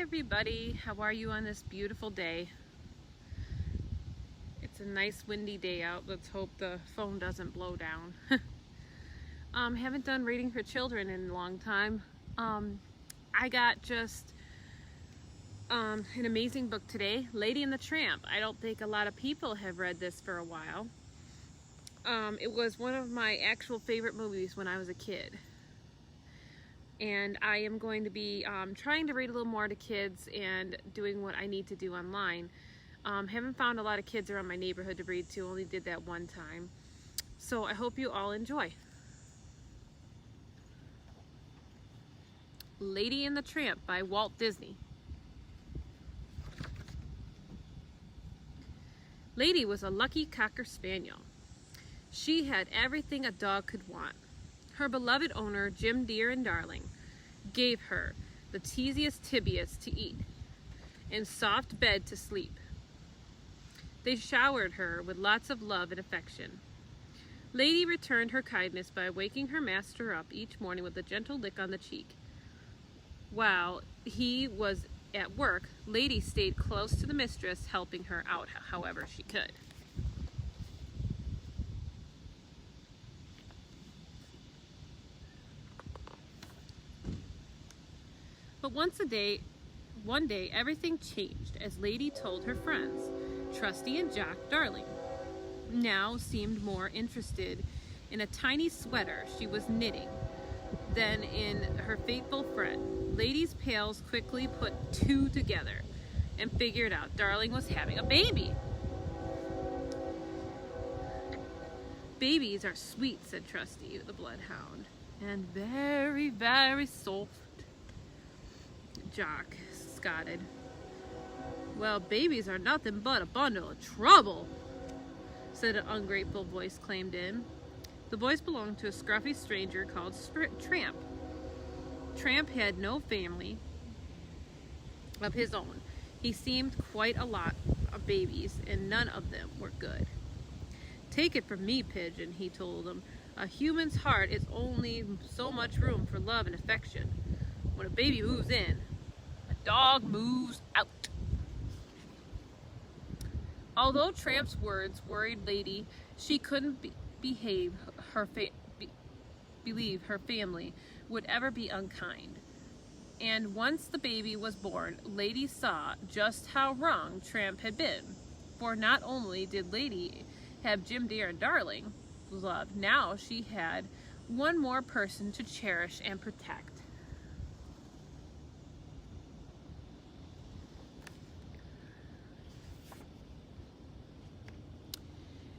everybody, how are you on this beautiful day? It's a nice windy day out. Let's hope the phone doesn't blow down. Haven't done reading for children in a long time. I got just an amazing book today, Lady and the Tramp. I don't think a lot of people have read this for a while. It was one of my actual favorite movies when I was a kid. And I am going to be trying to read a little more to kids and doing what I need to do online. Haven't found a lot of kids around my neighborhood to read to, only did that one time. So I hope you all enjoy. Lady and the Tramp by Walt Disney. Lady was a lucky Cocker Spaniel. She had everything a dog could want. Her beloved owner, Jim Dear and Darling, gave her the teasiest tibias to eat and soft bed to sleep. They showered her with lots of love and affection. Lady returned her kindness by waking her master up each morning with a gentle lick on the cheek. While he was at work, Lady stayed close to the mistress, helping her out however she could. But one day, everything changed as Lady told her friends. Trusty and Jock Darling now seemed more interested in a tiny sweater she was knitting than in her faithful friend. Lady's pals quickly put two together and figured out Darling was having a baby. Babies are sweet, said Trusty the bloodhound, and very, very soft. Jock scodded. Well, babies are nothing but a bundle of trouble, said an ungrateful voice claimed in. The voice belonged to a scruffy stranger called Tramp. Tramp had no family of his own. He seemed quite a lot of babies, and none of them were good. Take it from me, Pigeon, he told him. A human's heart is only so much room for love and affection. When a baby moves in, a dog moves out. Although Tramp's words worried Lady, she couldn't believe her family would ever be unkind. And once the baby was born, Lady saw just how wrong Tramp had been. For not only did Lady have Jim Dear and Darling love, now she had one more person to cherish and protect.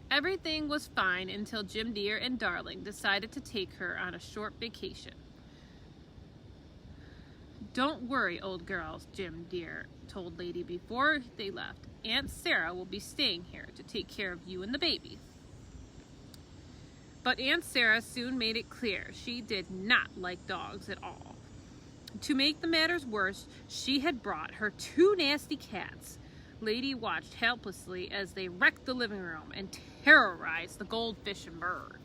Everything was fine until Jim Dear and Darling decided to take her on a short vacation. Don't worry, old girls, Jim Dear told Lady before they left. Aunt Sarah will be staying here to take care of you and the baby. But Aunt Sarah soon made it clear she did not like dogs at all. To make the matters worse, she had brought her two nasty cats. Lady watched helplessly as they wrecked the living room and terrorized the goldfish and bird.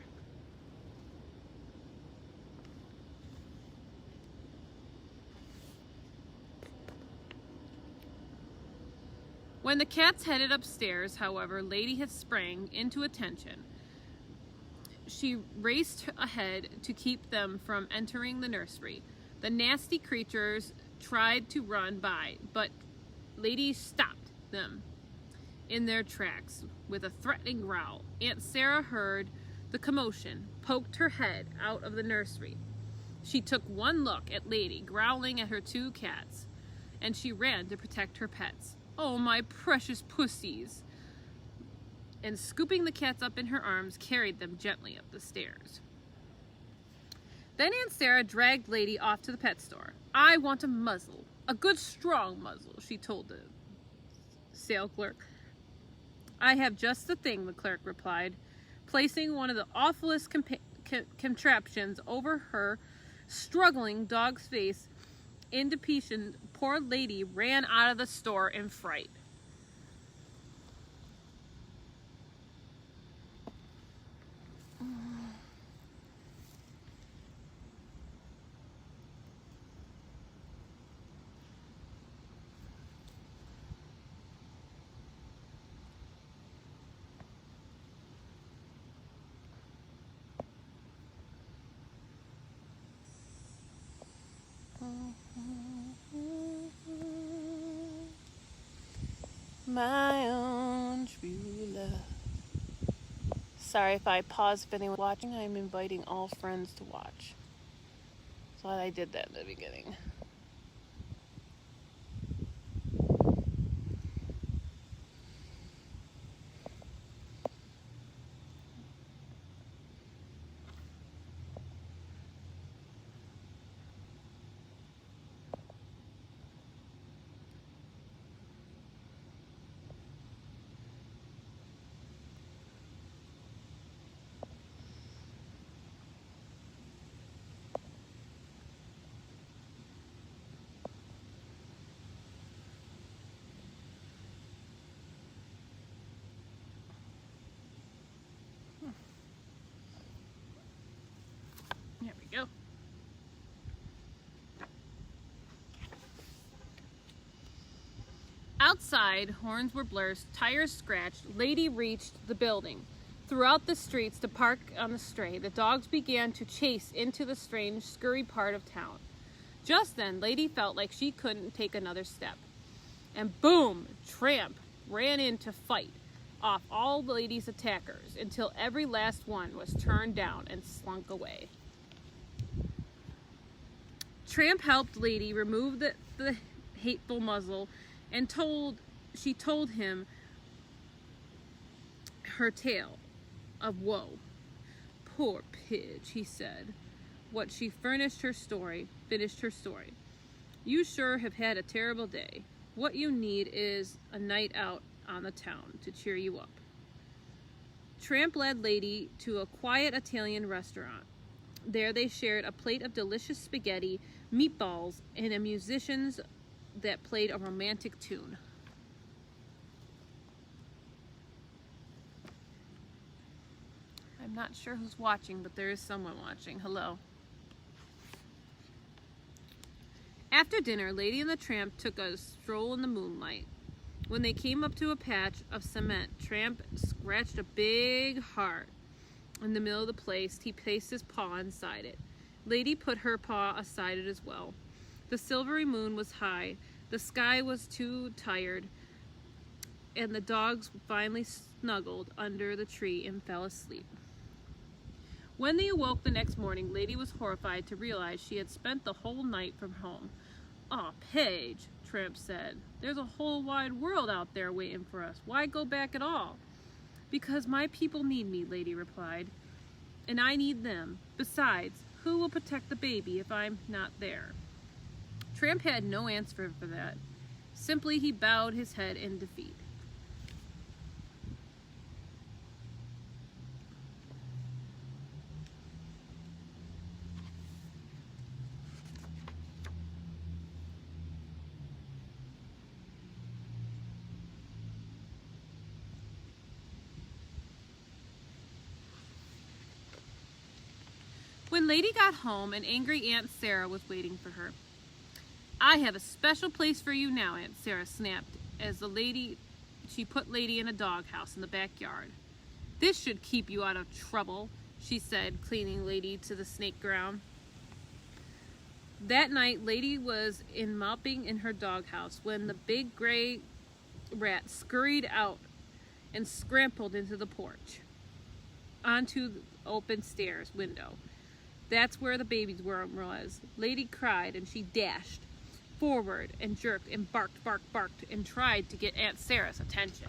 When the cats headed upstairs, however, Lady had sprang into attention. She raced ahead to keep them from entering the nursery. The nasty creatures tried to run by, but Lady stopped them in their tracks with a threatening growl. Aunt Sarah heard the commotion, poked her head out of the nursery. She took one look at Lady growling at her two cats, and she ran to protect her pets. Oh, my precious pussies! And scooping the cats up in her arms, carried them gently up the stairs. Then Aunt Sarah dragged Lady off to the pet store. I want a muzzle, a good strong muzzle, she told the sale clerk. I have just the thing, the clerk replied, placing one of the awfulest contraptions over her struggling dog's face. In depletion, poor Lady ran out of the store in fright. My own true love. Sorry if I pause if anyone's watching. I'm inviting all friends to watch. Thought I did that in the beginning. There we go. Outside, horns were blurred, tires scratched. Lady reached the building. Throughout the streets to park on the stray, the dogs began to chase into the strange, scurry part of town. Just then, Lady felt like she couldn't take another step. And boom, Tramp ran in to fight off all Lady's attackers until every last one was turned down and slunk away. Tramp helped Lady remove the hateful muzzle and she told him her tale of woe. Poor Pidge, he said, what she finished her story. You sure have had a terrible day. What you need is a night out on the town to cheer you up. Tramp led Lady to a quiet Italian restaurant. There they shared a plate of delicious spaghetti, meatballs, and a musicians that played a romantic tune. I'm not sure who's watching, but there is someone watching. Hello. After dinner, Lady and the Tramp took a stroll in the moonlight. When they came up to a patch of cement, Tramp scratched a big heart in the middle of the place. He placed his paw inside it. Lady put her paw aside it as well. The silvery moon was high. The sky was too tired, and the dogs finally snuggled under the tree and fell asleep. When they awoke the next morning, Lady was horrified to realize she had spent the whole night from home. "Aw, Paige," Tramp said, "there's a whole wide world out there waiting for us. Why go back at all?" "Because my people need me," Lady replied, "and I need them. Besides, who will protect the baby if I'm not there?" Tramp had no answer for that. Simply, he bowed his head in defeat. When Lady got home, an angry Aunt Sarah was waiting for her. "I have a special place for you now," Aunt Sarah snapped as she put Lady in a doghouse in the backyard. "This should keep you out of trouble," she said, cleaning Lady to the snake ground. That night, Lady was mopping in her doghouse when the big gray rat scurried out and scrambled into the porch, onto the open stairs window. That's where the baby's worm was. Lady cried, and she dashed forward and jerked and barked and tried to get Aunt Sarah's attention.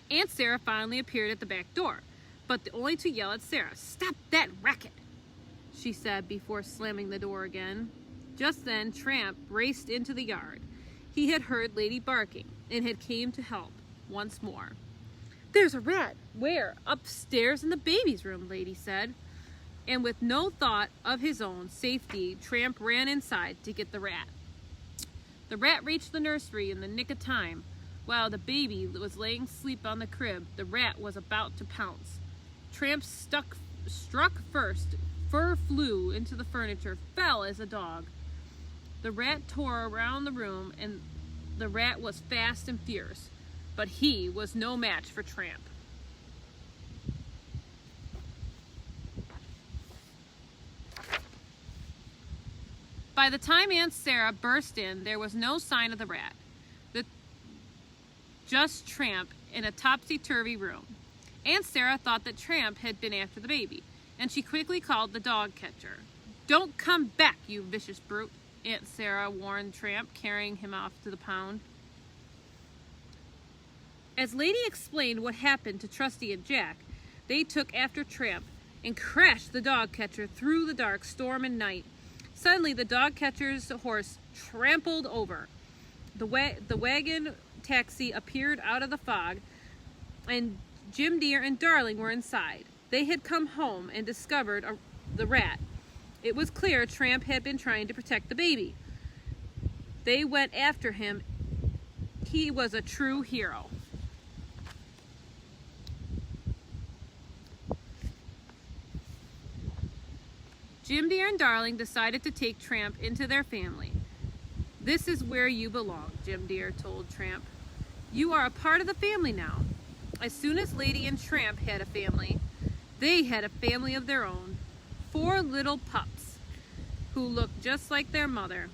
Aunt Sarah finally appeared at the back door, but only to yell at Sarah. "Stop that racket," she said before slamming the door again. Just then, Tramp raced into the yard. He had heard Lady barking and had came to help once more. "There's a rat." "Where?" "Upstairs in the baby's room," Lady said. And with no thought of his own safety, Tramp ran inside to get the rat. The rat reached the nursery in the nick of time. While the baby was laying asleep on the crib, the rat was about to pounce. Tramp struck first. Fur flew into the furniture, fell as a dog. The rat tore around the room, and the rat was fast and fierce, but he was no match for Tramp. by the time Aunt Sarah burst in, there was no sign of the rat. Just Tramp in a topsy-turvy room. Aunt Sarah thought that Tramp had been after the baby, and she quickly called the dog catcher. "Don't come back, you vicious brute," Aunt Sarah warned Tramp, carrying him off to the pound. As Lady explained what happened to Trusty and Jack, they took after Tramp and crashed the dog catcher through the dark storm and night. Suddenly, the dog catcher's horse trampled over. The wagon taxi appeared out of the fog, and Jim Dear and Darling were inside. They had come home and discovered the rat. It was clear Tramp had been trying to protect the baby. They went after him. He was a true hero. Jim Dear and Darling decided to take Tramp into their family. "This is where you belong," Jim Dear told Tramp. "You are a part of the family now." As soon as Lady and Tramp had a family, they had a family of their own. 4 little pups who looked just like their mother,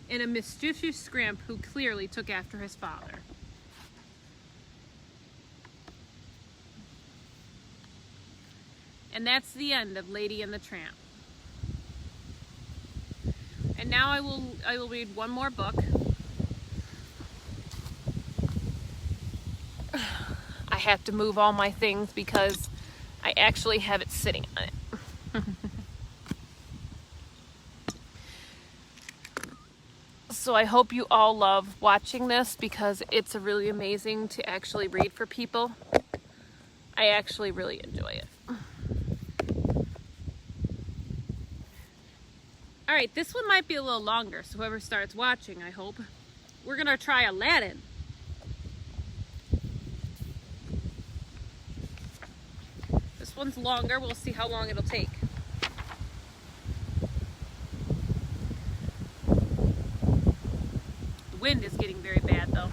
and a mischievous scrimp who clearly took after his father. And that's the end of Lady and the Tramp. And now I will read one more book. I have to move all my things because I actually have it sitting on it. So I hope you all love watching this because it's really amazing to actually read for people. I actually really enjoy it. All right, this one might be a little longer, so whoever starts watching, I hope. We're gonna try Aladdin. This one's longer. We'll see how long it'll take. The wind is getting very bad, though.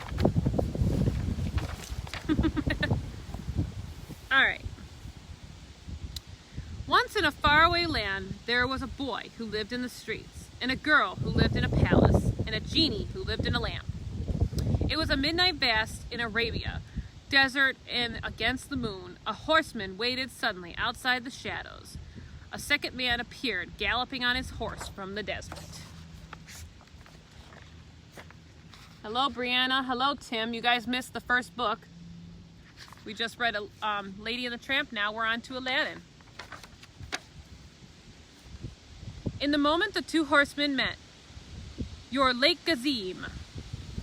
All right. Once in a faraway land, there was a boy who lived in the streets, and a girl who lived in a palace, and a genie who lived in a lamp. It was a midnight vast in Arabia, desert, and against the moon, a horseman waited suddenly outside the shadows. A second man appeared, galloping on his horse from the desert. Hello, Brianna. Hello, Tim. You guys missed the first book. We just read Lady and the Tramp. Now we're on to Aladdin. In the moment the 2 horsemen met, "Your late Gazim,"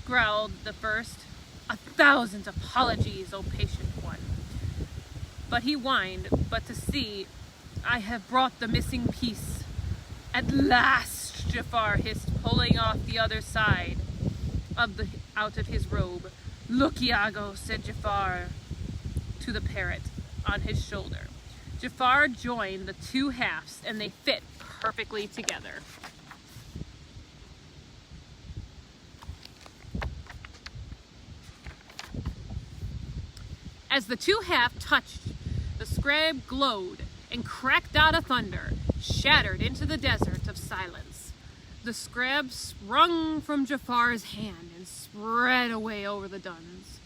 growled the first. "1,000 apologies, O patient one." But he whined, "But to see, I have brought the missing piece." "At last," Jafar hissed, pulling off the other side out of his robe. "Look, Iago," said Jafar to the parrot on his shoulder. Jafar joined the 2 halves, and they fit perfectly together. As the 2 halves touched, the scrab glowed and cracked out a thunder, shattered into the desert of silence. The scrab sprung from Jafar's hand and spread away over the duns.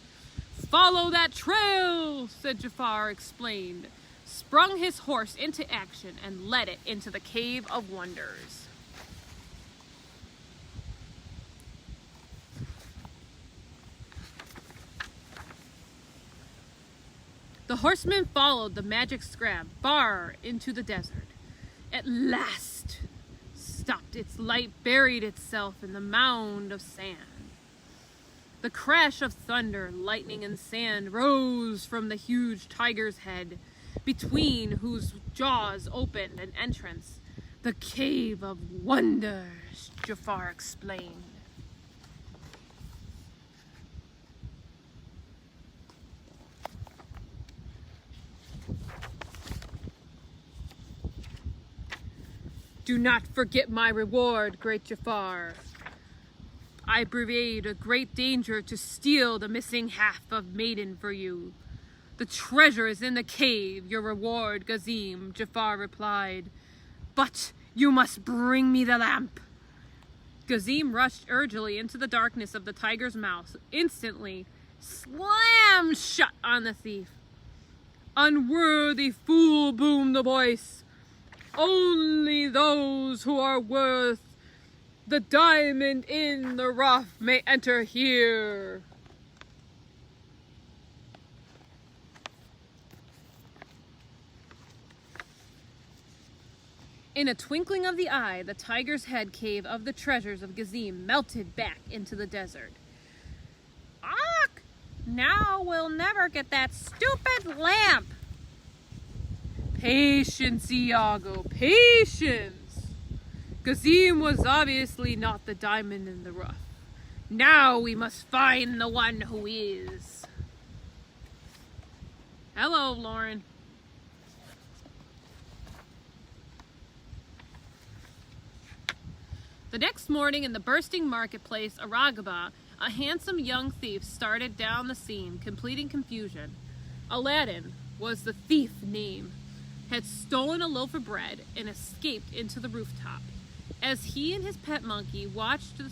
"Follow that trail," said Jafar, explained, sprung his horse into action, and led it into the Cave of Wonders. The horsemen followed the magic scrab far into the desert. At last, stopped. Its light buried itself in the mound of sand. The crash of thunder, lightning, and sand rose from the huge tiger's head, between whose jaws opened an entrance. "The Cave of Wonders," Jafar explained. "Do not forget my reward, great Jafar. I braved a great danger to steal the missing half of maiden for you. The treasure is in the cave, your reward, Gazim," Jafar replied. "But you must bring me the lamp." Gazim rushed urgently into the darkness of the tiger's mouth, instantly slammed shut on the thief. "Unworthy fool," boomed the voice. "Only those who are worth the diamond in the rough may enter here." In a twinkling of the eye, the tiger's head cave of the treasures of Gazim melted back into the desert. "Ach! Now we'll never get that stupid lamp." "Patience, Iago, patience." Gazim was obviously not the diamond in the rough. Now we must find the one who is. Hello, Lauren. The next morning in the bursting marketplace, Aragaba, a handsome young thief, started down the scene, completing confusion. Aladdin was the thief name, had stolen a loaf of bread and escaped into the rooftop. As he and his pet monkey watched the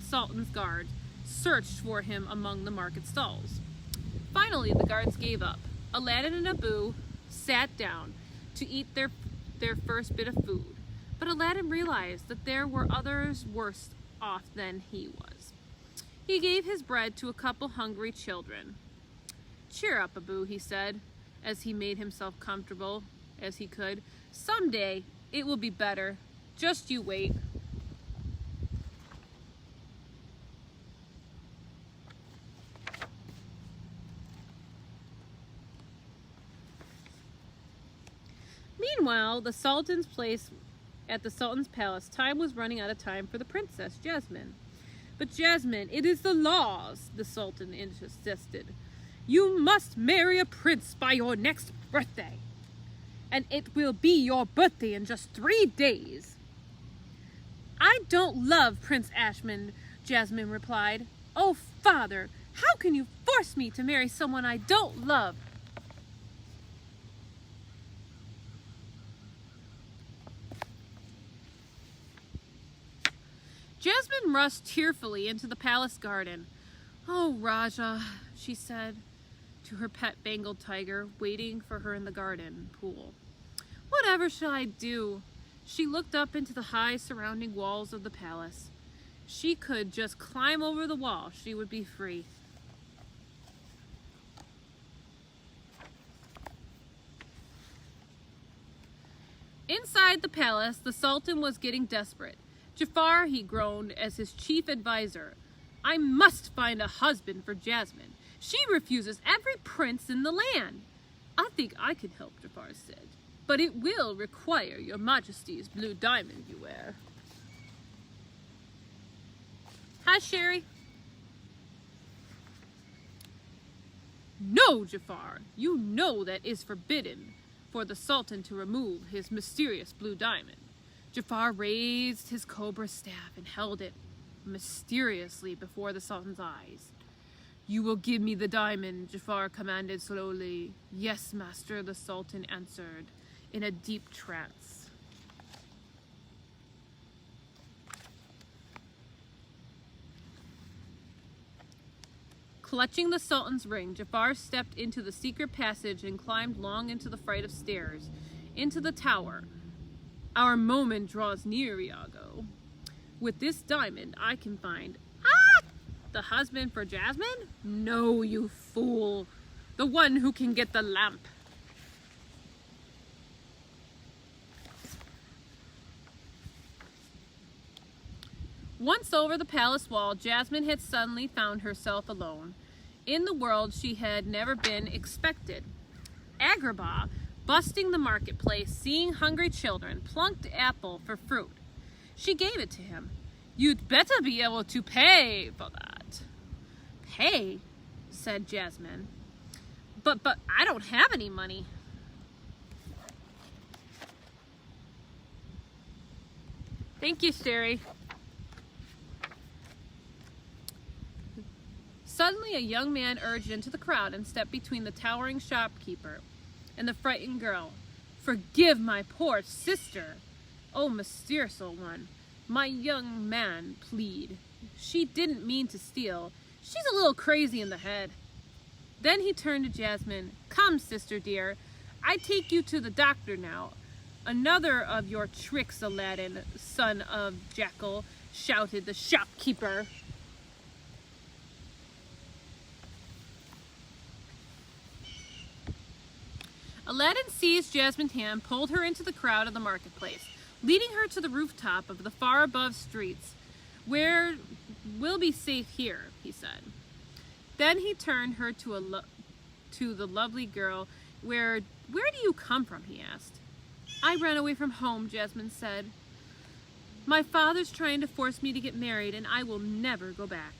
Sultan's guards searched for him among the market stalls. Finally, the guards gave up. Aladdin and Abu sat down to eat their first bit of food. But Aladdin realized that there were others worse off than he was. He gave his bread to a couple hungry children. "Cheer up, Abu," he said, as he made himself comfortable as he could. "Someday it will be better. Just you wait." Meanwhile, at the Sultan's palace, time was running out of time for the princess, Jasmine. "But Jasmine, it is the laws," the Sultan insisted. "You must marry a prince by your next birthday. And it will be your birthday in just 3 days. "I don't love Prince Ashman," Jasmine replied. "Oh, father, how can you force me to marry someone I don't love?" Jasmine rushed tearfully into the palace garden. "Oh, Raja," she said to her pet Bengal tiger waiting for her in the garden pool. "Whatever shall I do?" She looked up into the high surrounding walls of the palace. She could just climb over the wall. She would be free. Inside the palace, the Sultan was getting desperate. "Jafar," he groaned as his chief advisor, "I must find a husband for Jasmine. She refuses every prince in the land." "I think I can help," Jafar said, "but it will require your majesty's blue diamond you wear." "Hi, Sherry." "No, Jafar, you know that is forbidden for the Sultan to remove his mysterious blue diamond." Jafar raised his cobra staff and held it mysteriously before the Sultan's eyes. "You will give me the diamond," Jafar commanded slowly. "Yes, master," the Sultan answered in a deep trance. Clutching the Sultan's ring, Jafar stepped into the secret passage and climbed long into the flight of stairs, into the tower. "Our moment draws near, Iago. With this diamond, I can find the husband for Jasmine? No, you fool. The one who can get the lamp." Once over the palace wall, Jasmine had suddenly found herself alone. In the world she had never been expected. Agrabah, busting the marketplace, seeing hungry children, plucked apple for fruit. She gave it to him. "You'd better be able to pay for that." "Pay?" said Jasmine. But I don't have any money." "Thank you, Sherry." Suddenly a young man urged into the crowd and stepped between the towering shopkeeper and the frightened girl. "Forgive my poor sister." "Oh, mysterious one, My young man, plead. She didn't mean to steal. She's a little crazy in the head. Then he turned to Jasmine. Come, sister dear, I take you to the doctor now. Another of your tricks, Aladdin, son of Jackal, shouted the shopkeeper. Aladdin seized Jasmine's hand, pulled her into the crowd of the marketplace, leading her to the rooftop of the far above streets. Where we'll be safe here, he said. Then he turned her to the lovely girl. Where do you come from, he asked. I ran away from home, Jasmine said. My father's trying to force me to get married, and I will never go back.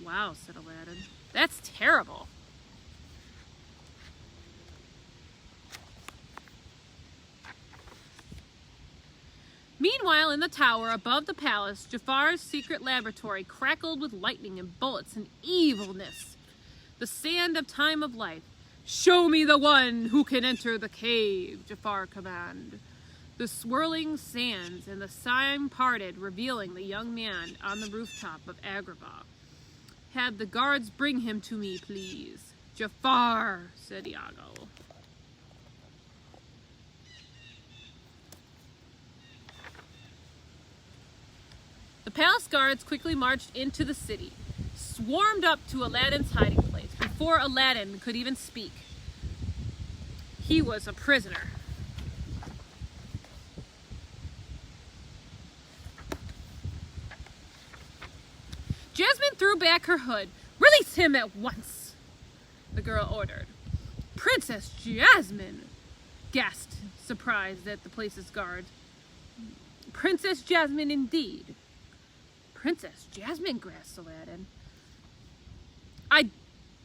Wow, said Aladdin. That's terrible. Meanwhile, in the tower above the palace, Jafar's secret laboratory crackled with lightning and bullets and evilness. The sand of time of life. Show me the one who can enter the cave, Jafar commanded. The swirling sands and the slime parted, revealing the young man on the rooftop of Agrabah. Have the guards bring him to me, please. Jafar, said Iago. The palace guards quickly marched into the city, swarmed up to Aladdin's hiding place before Aladdin could even speak. He was a prisoner. Jasmine threw back her hood. Release him at once, the girl ordered. Princess Jasmine, gasped, surprised at the place's guard. Princess Jasmine indeed. Princess Jasmine, gasped Aladdin. I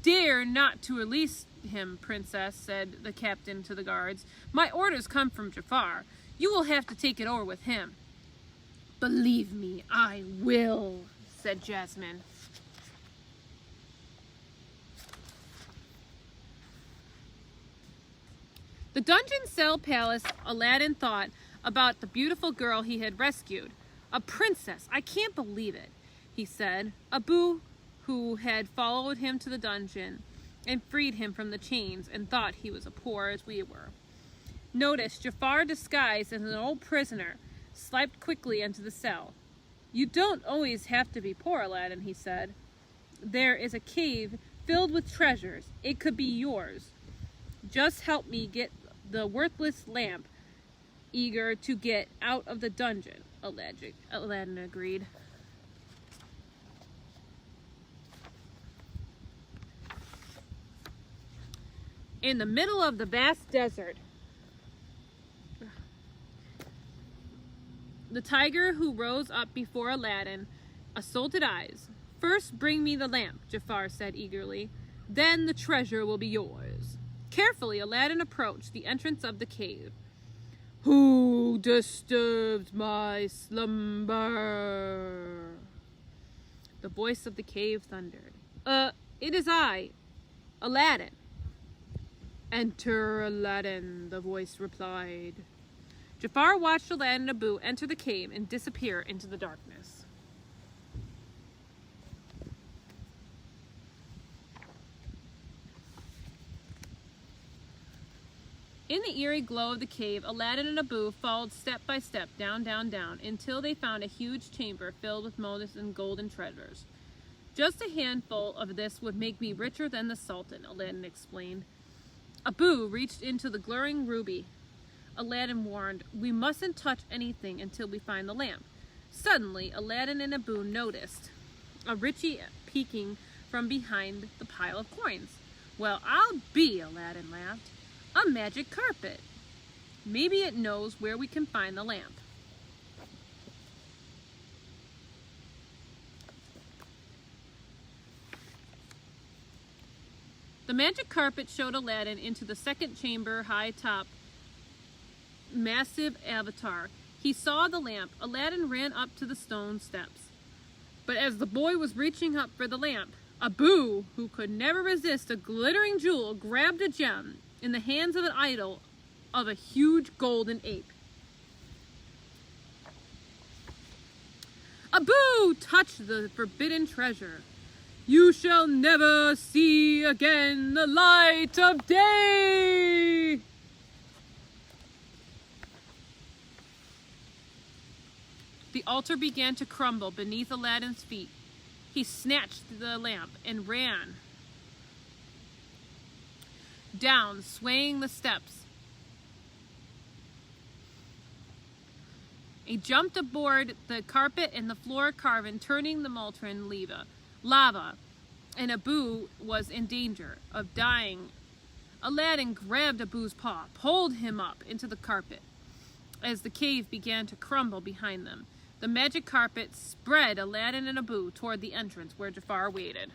dare not to release him, princess, said the captain to the guards. My orders come from Jafar. You will have to take it over with him. Believe me, I will, said Jasmine. The dungeon cell palace, Aladdin thought about the beautiful girl he had rescued. A princess, I can't believe it, he said. Abu, who had followed him to the dungeon and freed him from the chains and thought he was as poor as we were. Notice Jafar, disguised as an old prisoner, slipped quickly into the cell. You don't always have to be poor, Aladdin, he said. There is a cave filled with treasures. It could be yours. Just help me get the worthless lamp, eager to get out of the dungeon, Aladdin agreed. In the middle of the vast desert, the tiger who rose up before Aladdin, assaulted eyes. First bring me the lamp, Jafar said eagerly. Then the treasure will be yours. Carefully, Aladdin approached the entrance of the cave. Who disturbed my slumber? The voice of the cave thundered. It is I, Aladdin. Enter, Aladdin, the voice replied. Jafar watched Aladdin and Abu enter the cave and disappear into the darkness. In the eerie glow of the cave, Aladdin and Abu followed step by step down, down, down, until they found a huge chamber filled with molten golden treasures. Just a handful of this would make me richer than the Sultan, Aladdin explained. Abu reached into the glowing ruby. Aladdin warned, we mustn't touch anything until we find the lamp. Suddenly, Aladdin and Abu noticed a Richie peeking from behind the pile of coins. Well, I'll be, Aladdin laughed. A magic carpet. Maybe it knows where we can find the lamp. The magic carpet showed Aladdin into the second chamber, high top, massive avatar. He saw the lamp. Aladdin ran up to the stone steps. But as the boy was reaching up for the lamp, Abu, who could never resist a glittering jewel, grabbed a gem in the hands of an idol of a huge golden ape. Abu, touch the forbidden treasure. You shall never see again the light of day. The altar began to crumble beneath Aladdin's feet. He snatched the lamp and ran down, swaying the steps. He jumped aboard the carpet and the floor carven, turning the molten lava, and Abu was in danger of dying. Aladdin grabbed Abu's paw, pulled him up into the carpet. As the cave began to crumble behind them, the magic carpet spread Aladdin and Abu toward the entrance where Jafar waited.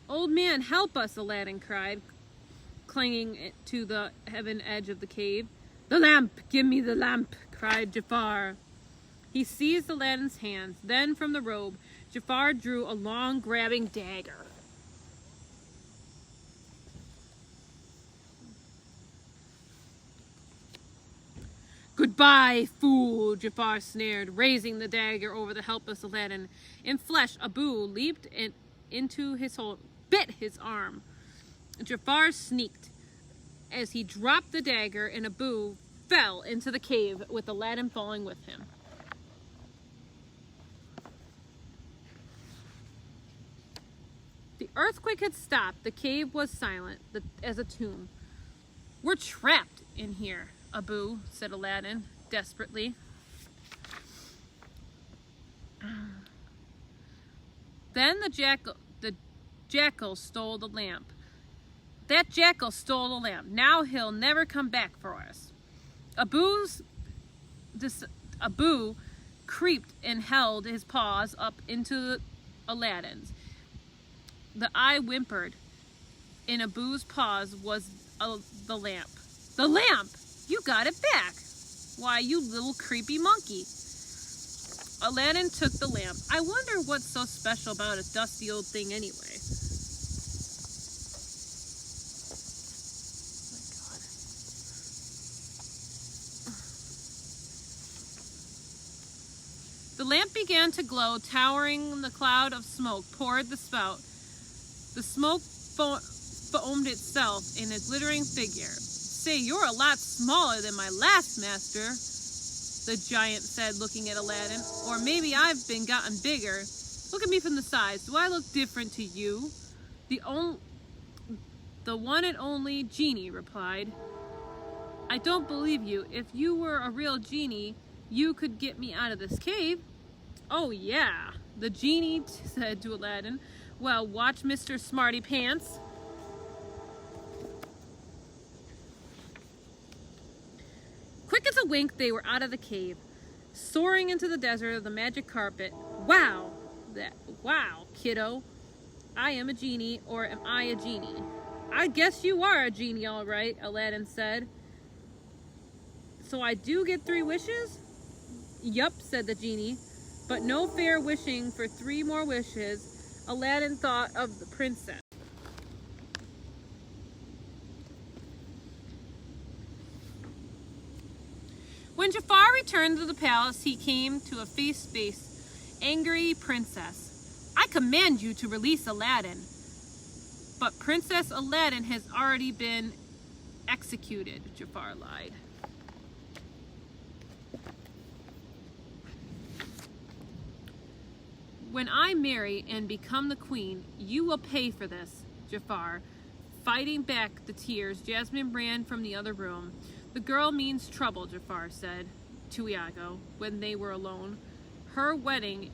Old man, help us, Aladdin cried, clinging to the heaven edge of the cave. The lamp! Give me the lamp! Cried Jafar. He seized Aladdin's hands. Then from the robe, Jafar drew a long, grabbing dagger. Goodbye, fool, Jafar snared, raising the dagger over the helpless Aladdin. In flesh, Abu leaped into his hole, bit his arm. Jafar sneaked as he dropped the dagger, and Abu fell into the cave with Aladdin falling with him. The earthquake had stopped. The cave was silent as a tomb. We're trapped in here, Abu, said Aladdin desperately. Then the jackal stole the lamp. That jackal stole the lamp. Now he'll never come back for us. Abu creeped and held his paws up into Aladdin's. The eye whimpered. In Abu's paws was the lamp. The lamp! You got it back! Why, you little creepy monkey. Aladdin took the lamp. I wonder what's so special about a dusty old thing anyway. The lamp began to glow, towering the cloud of smoke poured the spout. The smoke foamed itself in a glittering figure. Say, you're a lot smaller than my last master, the giant said, looking at Aladdin. Or maybe I've been gotten bigger. Look at me from the sides. Do I look different to you? The one and only genie replied. I don't believe you. If you were a real genie, you could get me out of this cave. Oh, yeah, the genie said to Aladdin. Well, watch Mr. Smarty Pants. Quick as a wink, they were out of the cave, soaring into the desert of the magic carpet. Wow, kiddo. I am a genie, or am I a genie? I guess you are a genie, all right, Aladdin said. So I do get 3 wishes? Yup, said the genie, but no fair wishing for 3 more wishes. Aladdin thought of the princess. When Jafar returned to the palace, he came to a face-to-face, angry princess. I command you to release Aladdin. But Princess Aladdin has already been executed, Jafar lied. When I marry and become the queen, you will pay for this, Jafar. Fighting back the tears, Jasmine ran from the other room. The girl means trouble, Jafar said to Iago when they were alone. Her wedding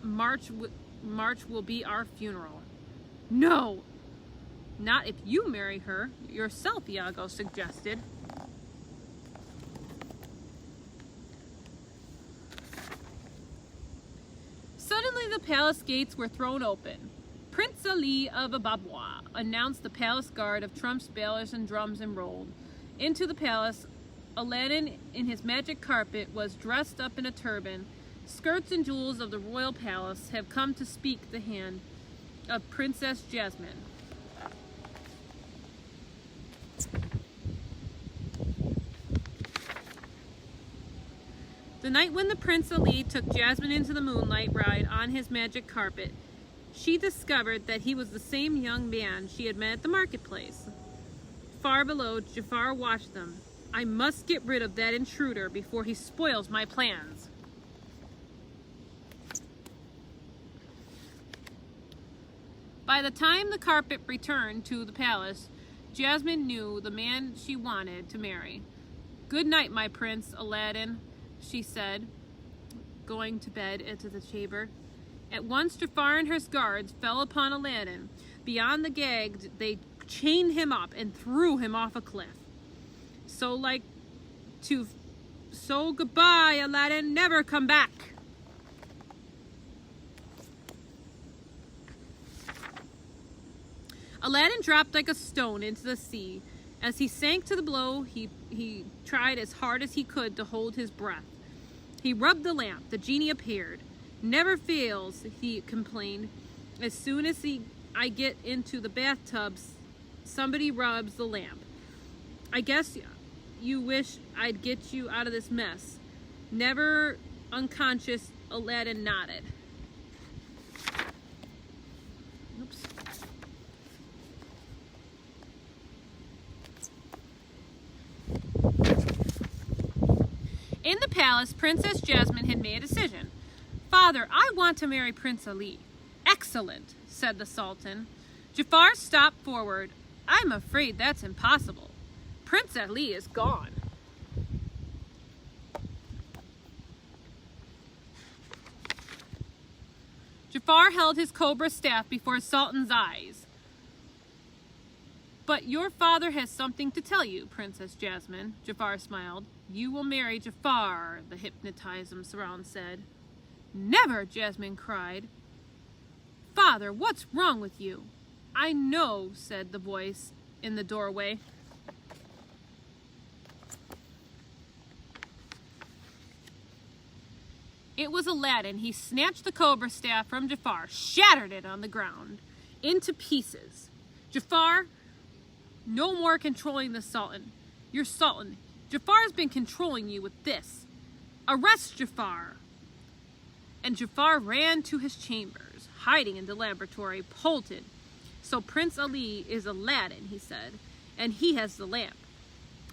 march will be our funeral. No, not if you marry her yourself, Iago suggested. Suddenly the palace gates were thrown open. Prince Ali of Ababwa announced the palace guard of trumps, bellers, and drums enrolled. Into the palace, Aladdin in his magic carpet was dressed up in a turban. Skirts and jewels of the royal palace have come to speak the hand of Princess Jasmine. The night when the Prince Ali took Jasmine into the moonlight ride on his magic carpet, she discovered that he was the same young man she had met at the marketplace. Far below, Jafar watched them. I must get rid of that intruder before he spoils my plans. By the time the carpet returned to the palace, Jasmine knew the man she wanted to marry. "Good night, my prince, Aladdin," she said, going to bed into the chamber. At once Jafar and his guards fell upon Aladdin. Beyond the gagged, they chained him up and threw him off a cliff. So goodbye, Aladdin, never come back. Aladdin dropped like a stone into the sea. As he sank to the below, he tried as hard as he could to hold his breath. He rubbed the lamp. The genie appeared. "Never fails," he complained. "As soon as I get into the bathtub, somebody rubs the lamp. I guess you wish I'd get you out of this mess." Never unconscious, Aladdin nodded. Oops. In the palace, Princess Jasmine had made a decision. "Father, I want to marry Prince Ali." "Excellent," said the Sultan. Jafar stopped forward. "I'm afraid that's impossible. Prince Ali is gone." Jafar held his cobra staff before Sultan's eyes. "But your father has something to tell you, Princess Jasmine." Jafar smiled. "You will marry Jafar," the hypnotism surround said. "Never!" Jasmine cried. "Father, what's wrong with you?" "I know," said the voice in the doorway. It was Aladdin. He snatched the cobra staff from Jafar, shattered it on the ground into pieces. "Jafar, no more controlling the Sultan. You're Sultan. Jafar's been controlling you with this. Arrest Jafar." And Jafar ran to his chambers, hiding in the laboratory, bolted. "So Prince Ali is Aladdin," he said, "and he has the lamp."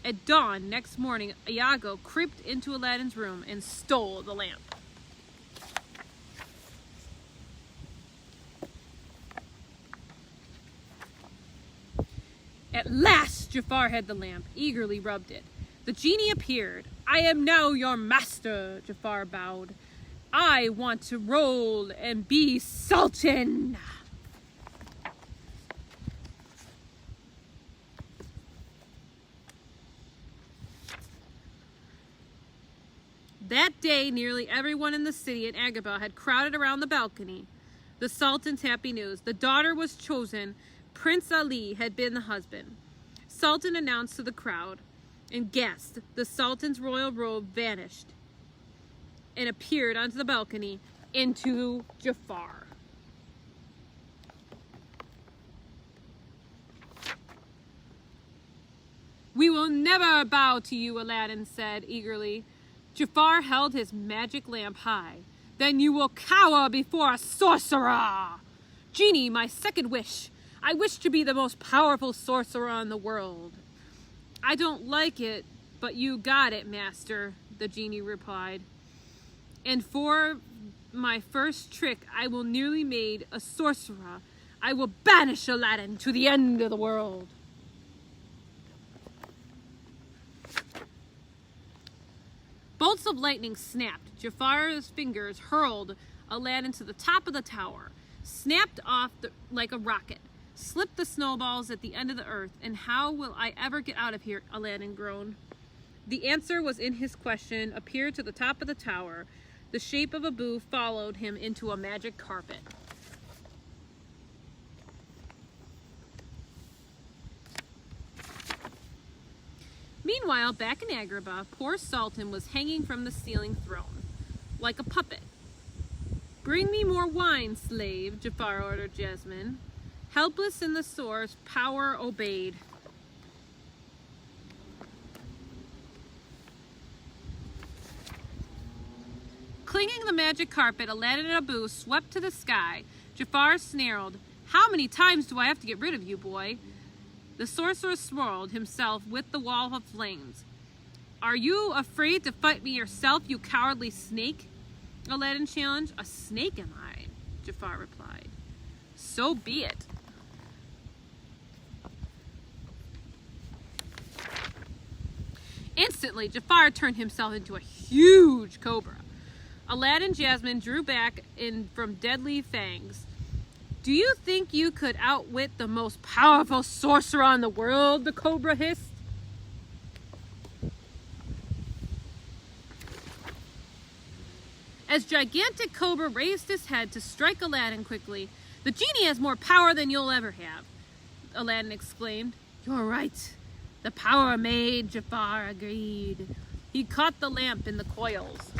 At dawn next morning, Iago crept into Aladdin's room and stole the lamp. At last, Jafar had the lamp, eagerly rubbed it. The genie appeared. "I am now your master," Jafar bowed. "I want to roll and be Sultan." That day, nearly everyone in the city and Agrabah had crowded around the balcony. The Sultan's happy news. The daughter was chosen. Prince Ali had been the husband. Sultan announced to the crowd and guests. The Sultan's royal robe vanished and appeared onto the balcony into Jafar. "We will never bow to you," Aladdin said eagerly. Jafar held his magic lamp high. "Then you will cower before a sorcerer." "Genie, my second wish. I wish to be the most powerful sorcerer in the world." "I don't like it, but you got it, master," the genie replied. "And for my first trick, I will nearly made a sorcerer. I will banish Aladdin to the end of the world." Bolts of lightning snapped. Jafar's fingers hurled Aladdin to the top of the tower, snapped off like a rocket, slipped the snowballs at the end of the earth. "And how will I ever get out of here?" Aladdin groaned. The answer was in his question, appeared to the top of the tower. The shape of a boo followed him into a magic carpet. Meanwhile, back in Agrabah, poor Sultan was hanging from the ceiling throne, like a puppet. "Bring me more wine, slave," Jafar ordered Jasmine. Helpless in the source, power obeyed. Swinging the magic carpet, Aladdin and Abu swept to the sky. Jafar snarled, "How many times do I have to get rid of you, boy?" The sorcerer swirled himself with the wall of flames. "Are you afraid to fight me yourself, you cowardly snake?" Aladdin challenged. "A snake am I," Jafar replied. "So be it." Instantly, Jafar turned himself into a huge cobra. Aladdin and Jasmine drew back from deadly fangs. "Do you think you could outwit the most powerful sorcerer in the world?" the cobra hissed. As gigantic cobra raised his head to strike Aladdin quickly, "The genie has more power than you'll ever have," Aladdin exclaimed. "You're right. The power made," Jafar agreed. He caught the lamp in the coils.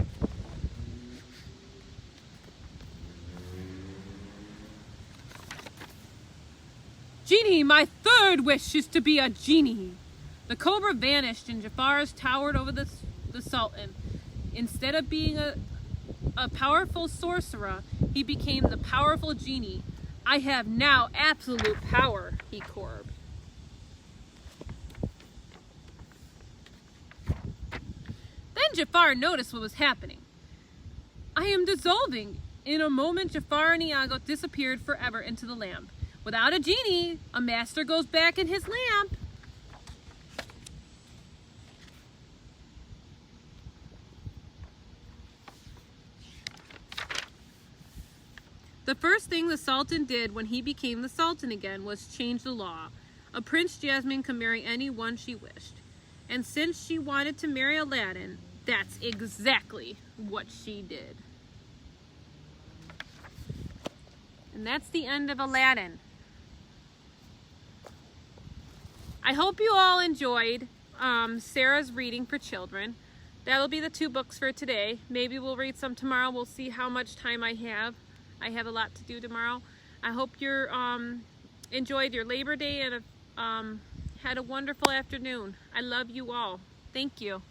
"Genie, my third wish is to be a genie." The cobra vanished and Jafar towered over the Sultan. Instead of being a powerful sorcerer, he became the powerful genie. "I have now absolute power," he chortled. Then Jafar noticed what was happening. "I am dissolving." In a moment, Jafar and Iago disappeared forever into the lamp. Without a genie, a master goes back in his lamp. The first thing the Sultan did when he became the Sultan again was change the law. A Prince Jasmine could marry anyone she wished. And since she wanted to marry Aladdin, that's exactly what she did. And that's the end of Aladdin. I hope you all enjoyed Sarah's reading for children. That'll be the 2 books for today. Maybe we'll read some tomorrow. We'll see how much time I have. I have a lot to do tomorrow. I hope you're enjoyed your Labor Day and had a wonderful afternoon. I love you all. Thank you.